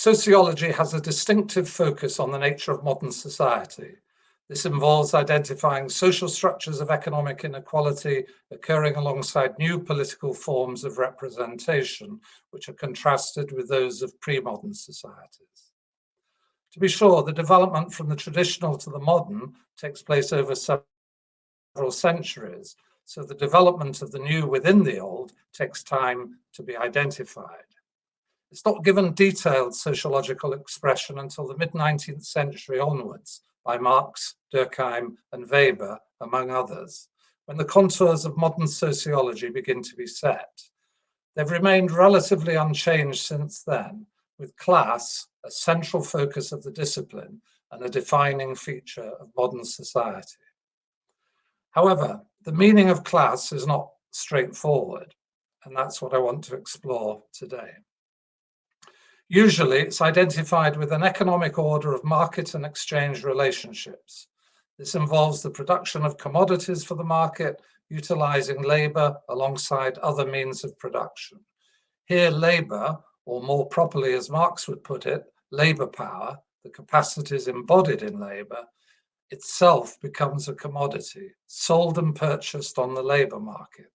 Sociology has a distinctive focus on the nature of modern society. This involves identifying social structures of economic inequality occurring alongside new political forms of representation, which are contrasted with those of pre-modern societies. To be sure, the development from the traditional to the modern takes place over several centuries, so the development of the new within the old takes time to be identified. It's not given detailed sociological expression until the mid-19th century onwards by Marx, Durkheim, and Weber, among others, when the contours of modern sociology begin to be set. They've remained relatively unchanged since then, with class a central focus of the discipline and a defining feature of modern society. However, the meaning of class is not straightforward, and that's what I want to explore today. Usually, it's identified with an economic order of market and exchange relationships. This involves the production of commodities for the market, utilizing labor alongside other means of production. Here, labor, or more properly as Marx would put it, labor power, the capacities embodied in labor, itself becomes a commodity, sold and purchased on the labor market.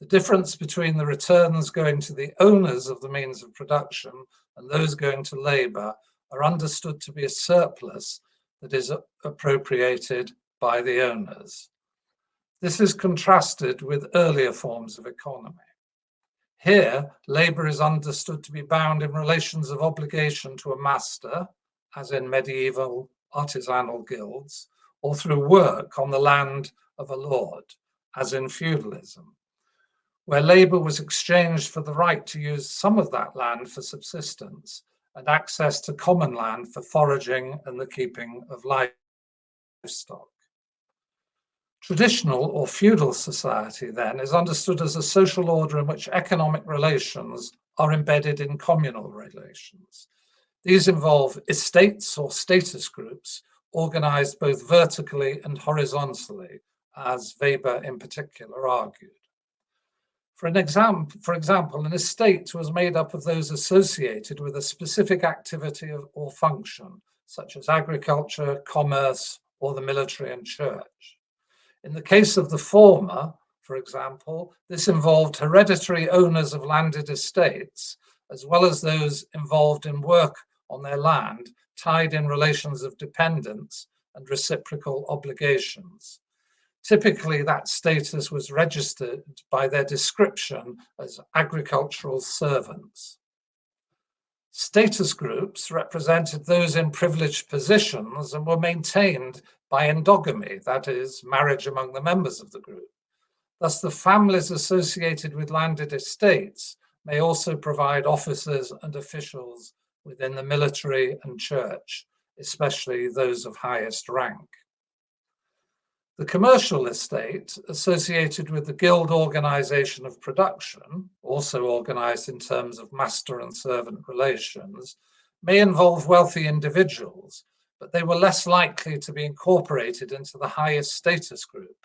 The difference between the returns going to the owners of the means of production and those going to labor are understood to be a surplus that is appropriated by the owners. This is contrasted with earlier forms of economy. Here, labor is understood to be bound in relations of obligation to a master, as in medieval artisanal guilds, or through work on the land of a lord, as in feudalism, where labor was exchanged for the right to use some of that land for subsistence and access to common land for foraging and the keeping of livestock. Traditional or feudal society, then, is understood as a social order in which economic relations are embedded in communal relations. These involve estates or status groups organized both vertically and horizontally, as Weber in particular argued. For example, an estate was made up of those associated with a specific activity or function, such as agriculture, commerce, or the military and church. In the case of the former, for example, this involved hereditary owners of landed estates, as well as those involved in work on their land, tied in relations of dependence and reciprocal obligations. Typically, that status was registered by their description as agricultural servants. Status groups represented those in privileged positions and were maintained by endogamy, that is, marriage among the members of the group. Thus, the families associated with landed estates may also provide officers and officials within the military and church, especially those of highest rank. The commercial estate, associated with the guild organization of production, also organized in terms of master and servant relations, may involve wealthy individuals, but they were less likely to be incorporated into the highest status group,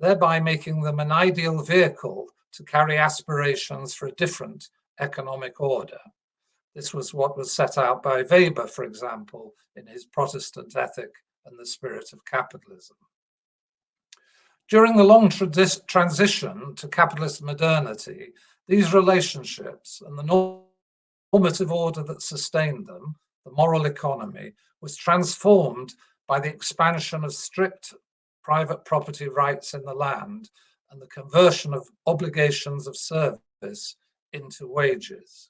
thereby making them an ideal vehicle to carry aspirations for a different economic order. This was what was set out by Weber, for example, in his Protestant Ethic and the Spirit of Capitalism. During the long transition to capitalist modernity, these relationships and the normative order that sustained them, the moral economy, was transformed by the expansion of strict private property rights in the land and the conversion of obligations of service into wages.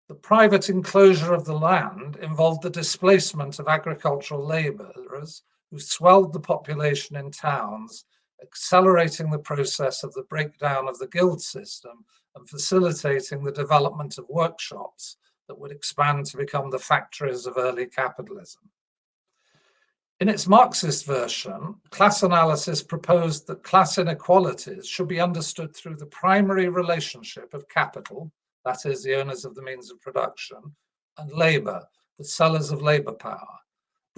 The private enclosure of the land involved the displacement of agricultural laborers who swelled the population in towns, accelerating the process of the breakdown of the guild system and facilitating the development of workshops that would expand to become the factories of early capitalism. In its Marxist version, class analysis proposed that class inequalities should be understood through the primary relationship of capital, that is, the owners of the means of production, and labor, the sellers of labor power.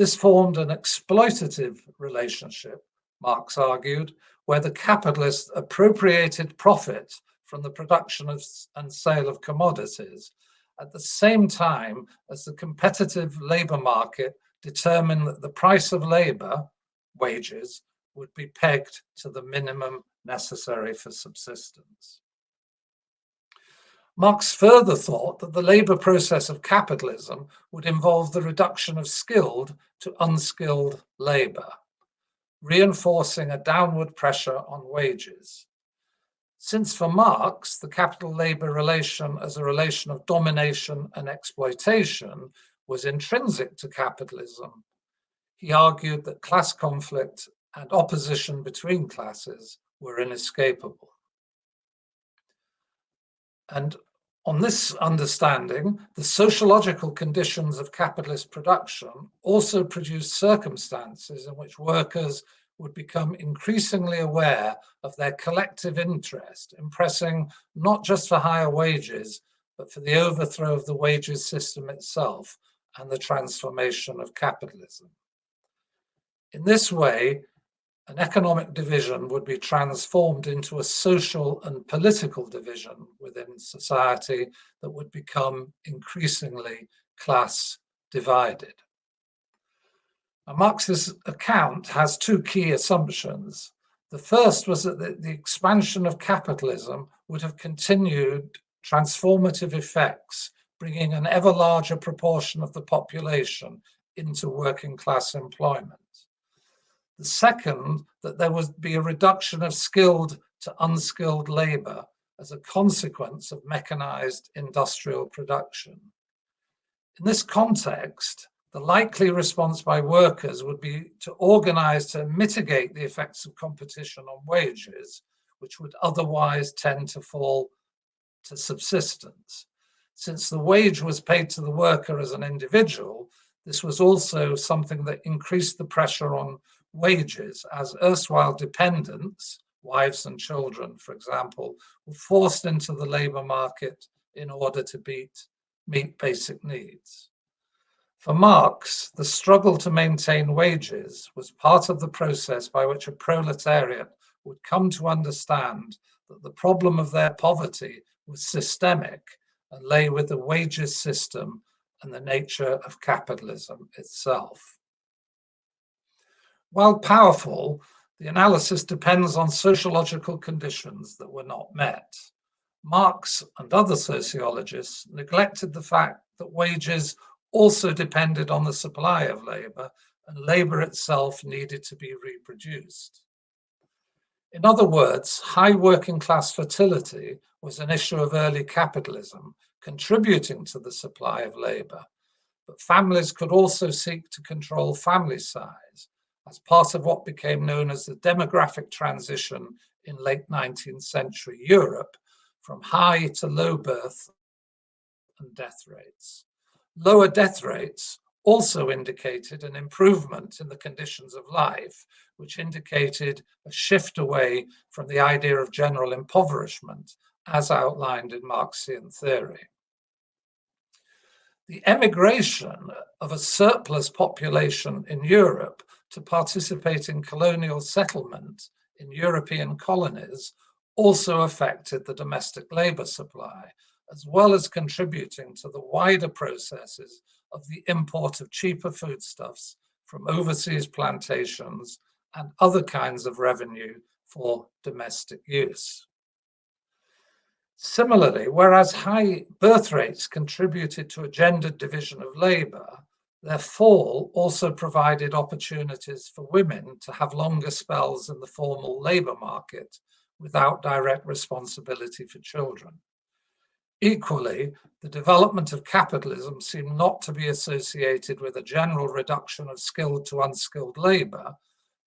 This formed an exploitative relationship, Marx argued, where the capitalists appropriated profit from the production and sale of commodities at the same time as the competitive labour market determined that the price of labour, wages, would be pegged to the minimum necessary for subsistence. Marx further thought that the labour process of capitalism would involve the reduction of skilled to unskilled labour, reinforcing a downward pressure on wages. Since for Marx, the capital-labour relation as a relation of domination and exploitation was intrinsic to capitalism, he argued that class conflict and opposition between classes were inescapable. And on this understanding, the sociological conditions of capitalist production also produced circumstances in which workers would become increasingly aware of their collective interest in pressing not just for higher wages, but for the overthrow of the wages system itself and the transformation of capitalism. In this way, an economic division would be transformed into a social and political division within society that would become increasingly class divided. Now, Marx's account has two key assumptions. The first was that the expansion of capitalism would have continued transformative effects, bringing an ever larger proportion of the population into working class employment. The second, that there would be a reduction of skilled to unskilled labour as a consequence of mechanized industrial production. In this context, the likely response by workers would be to organize to mitigate the effects of competition on wages, which would otherwise tend to fall to subsistence. Since the wage was paid to the worker as an individual, this was also something that increased the pressure on wages, as erstwhile dependents, wives and children, for example, were forced into the labour market in order to meet basic needs. For Marx, the struggle to maintain wages was part of the process by which a proletariat would come to understand that the problem of their poverty was systemic and lay with the wages system and the nature of capitalism itself. While powerful, the analysis depends on sociological conditions that were not met. Marx and other sociologists neglected the fact that wages also depended on the supply of labour, and labour itself needed to be reproduced. In other words, high working class fertility was an issue of early capitalism, contributing to the supply of labour, but families could also seek to control family size as part of what became known as the demographic transition in late 19th century Europe from high to low birth and death rates. Lower death rates also indicated an improvement in the conditions of life, which indicated a shift away from the idea of general impoverishment as outlined in Marxian theory. The emigration of a surplus population in Europe to participate in colonial settlement in European colonies also affected the domestic labour supply, as well as contributing to the wider processes of the import of cheaper foodstuffs from overseas plantations and other kinds of revenue for domestic use. Similarly, whereas high birth rates contributed to a gendered division of labour, their fall also provided opportunities for women to have longer spells in the formal labour market without direct responsibility for children. Equally, the development of capitalism seemed not to be associated with a general reduction of skilled to unskilled labour,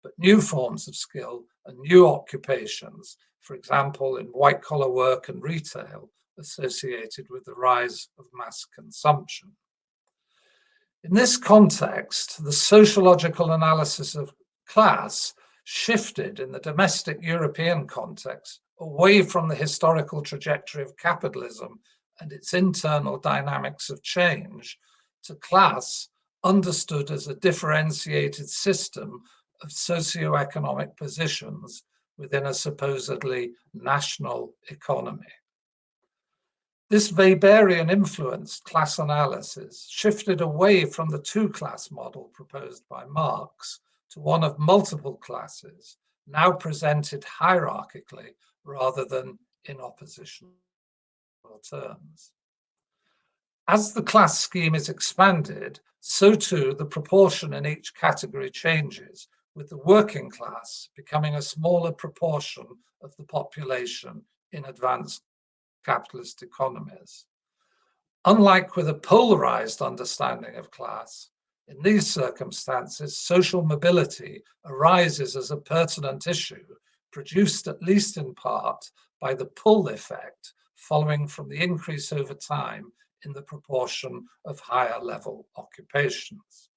but new forms of skill and new occupations, for example, in white-collar work and retail, associated with the rise of mass consumption. In this context, the sociological analysis of class shifted in the domestic European context away from the historical trajectory of capitalism and its internal dynamics of change to class understood as a differentiated system of socioeconomic positions within a supposedly national economy. This Weberian influenced class analysis shifted away from the two-class model proposed by Marx to one of multiple classes, now presented hierarchically rather than in oppositional terms. As the class scheme is expanded, so too the proportion in each category changes, with the working class becoming a smaller proportion of the population in advanced capitalist economies. Unlike with a polarized understanding of class, in these circumstances, social mobility arises as a pertinent issue, produced at least in part by the pull effect following from the increase over time in the proportion of higher level occupations.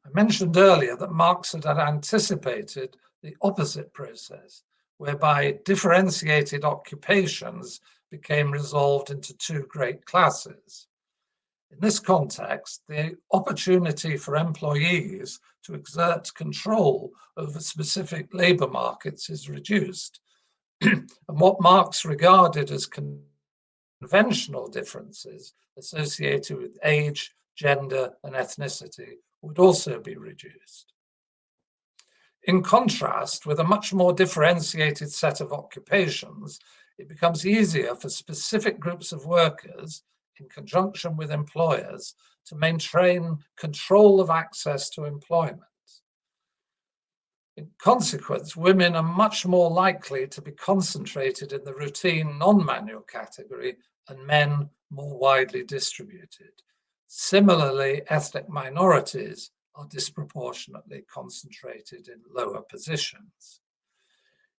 I mentioned earlier that Marx had anticipated the opposite process, whereby differentiated occupations became resolved into two great classes. In this context, the opportunity for employees to exert control over specific labour markets is reduced, and what Marx regarded as conventional differences associated with age, gender, and ethnicity would also be reduced. In contrast, with a much more differentiated set of occupations, it becomes easier for specific groups of workers, in conjunction with employers, to maintain control of access to employment. In consequence, women are much more likely to be concentrated in the routine non-manual category and men more widely distributed. Similarly, ethnic minorities are disproportionately concentrated in lower positions.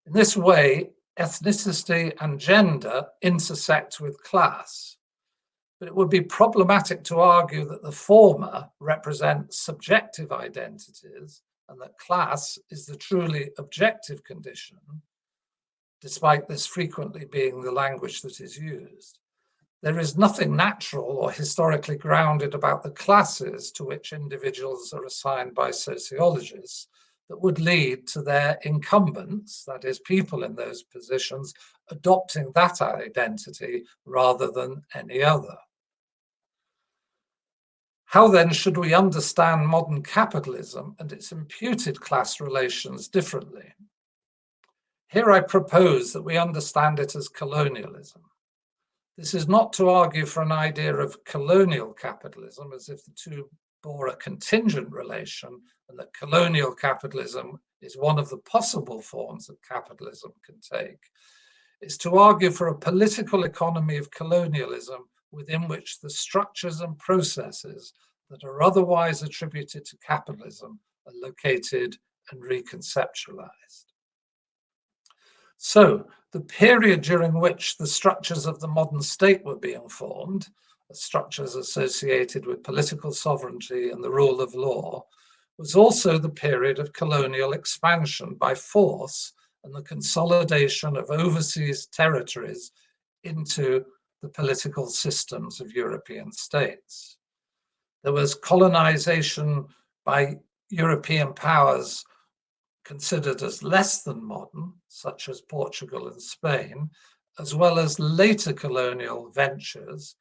In this way, ethnicity and gender intersect with class, but it would be problematic to argue that the former represents subjective identities and that class is the truly objective condition, despite this frequently being the language that is used. There is nothing natural or historically grounded about the classes to which individuals are assigned by sociologists that would lead to their incumbents, that is, people in those positions, adopting that identity rather than any other. How then should we understand modern capitalism and its imputed class relations differently? Here I propose that we understand it as colonialism. This is not to argue for an idea of colonial capitalism as if the two bore a contingent relation and that colonial capitalism is one of the possible forms that capitalism can take. It's to argue for a political economy of colonialism within which the structures and processes that are otherwise attributed to capitalism are located and reconceptualized. So, the period during which the structures of the modern state were being formed, structures associated with political sovereignty and the rule of law, was also the period of colonial expansion by force and the consolidation of overseas territories into the political systems of European states. There was colonization by European powers considered as less than modern, such as Portugal and Spain, as well as later colonial ventures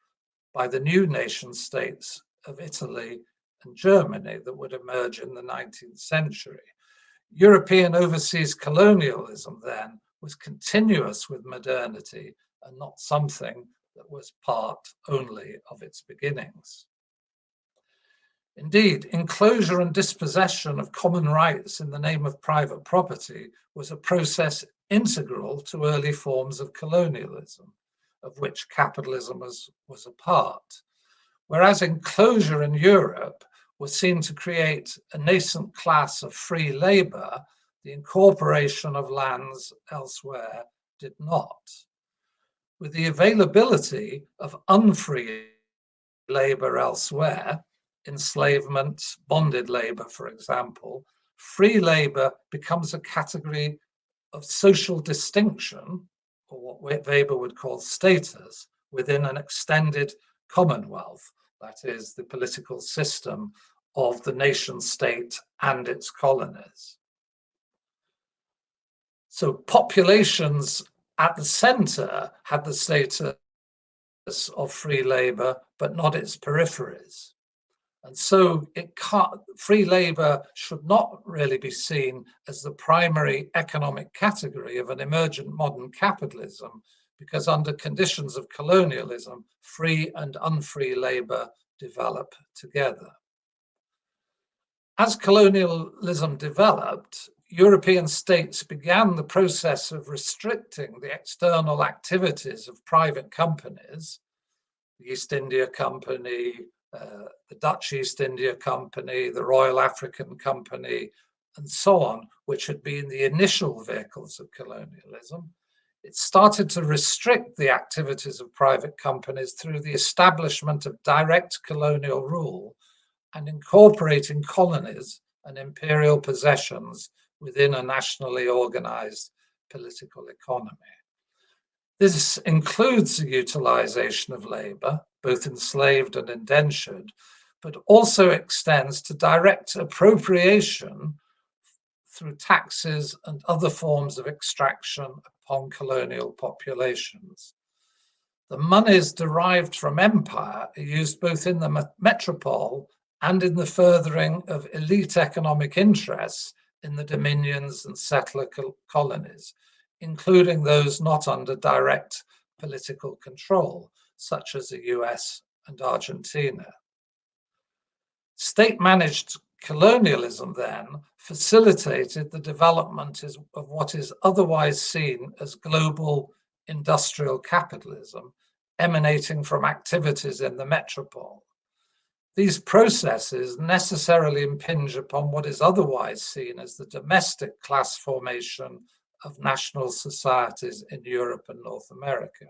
by the new nation states of Italy and Germany that would emerge in the 19th century. European overseas colonialism then was continuous with modernity and not something that was part only of its beginnings. Indeed, enclosure and dispossession of common rights in the name of private property was a process integral to early forms of colonialism, of which capitalism was a part. Whereas enclosure in Europe was seen to create a nascent class of free labor, the incorporation of lands elsewhere did not. With the availability of unfree labor elsewhere, enslavement, bonded labor, for example, free labor becomes a category of social distinction, or what Weber would call status, within an extended commonwealth, that is, the political system of the nation state and its colonies. So populations at the center had the status of free labour, but not its peripheries. And so free labour should not really be seen as the primary economic category of an emergent modern capitalism, because under conditions of colonialism, free and unfree labour develop together. As colonialism developed, European states began the process of restricting the external activities of private companies, the East India Company, the Dutch East India Company, the Royal African Company, and so on, which had been the initial vehicles of colonialism. It started to restrict the activities of private companies through the establishment of direct colonial rule and incorporating colonies and imperial possessions within a nationally organized political economy. This includes the utilization of labor, both enslaved and indentured, but also extends to direct appropriation through taxes and other forms of extraction upon colonial populations. The monies derived from empire are used both in the metropole and in the furthering of elite economic interests in the dominions and settler colonies, including those not under direct political control, such as the US and Argentina. State-managed colonialism then facilitated the development of what is otherwise seen as global industrial capitalism, emanating from activities in the metropole. These processes necessarily impinge upon what is otherwise seen as the domestic class formation of national societies in Europe and North America.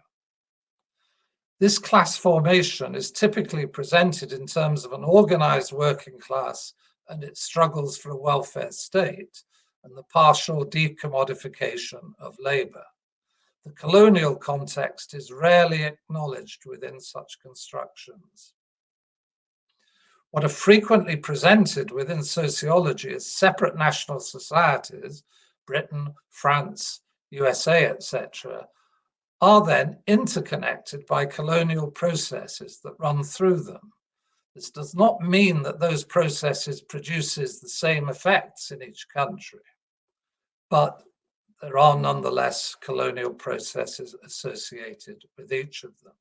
This class formation is typically presented in terms of an organized working class and its struggles for a welfare state, and the partial decommodification of labor. The colonial context is rarely acknowledged within such constructions. What are frequently presented within sociology as separate national societies, Britain, France, USA, etc., are then interconnected by colonial processes that run through them. This does not mean that those processes produces the same effects in each country, but there are nonetheless colonial processes associated with each of them.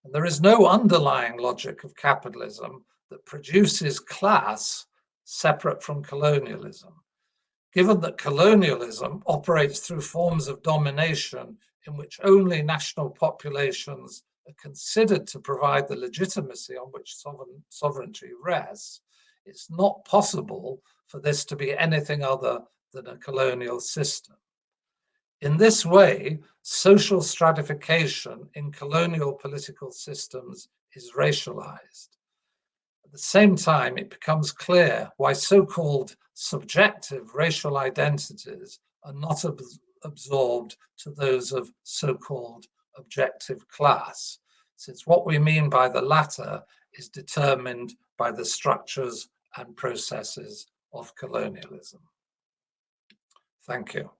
And there is no underlying logic of capitalism that produces class separate from colonialism. Given that colonialism operates through forms of domination in which only national populations are considered to provide the legitimacy on which sovereignty rests, it's not possible for this to be anything other than a colonial system. In this way, social stratification in colonial political systems is racialized. At the same time, it becomes clear why so-called subjective racial identities are not absorbed to those of so-called objective class, since what we mean by the latter is determined by the structures and processes of colonialism. Thank you.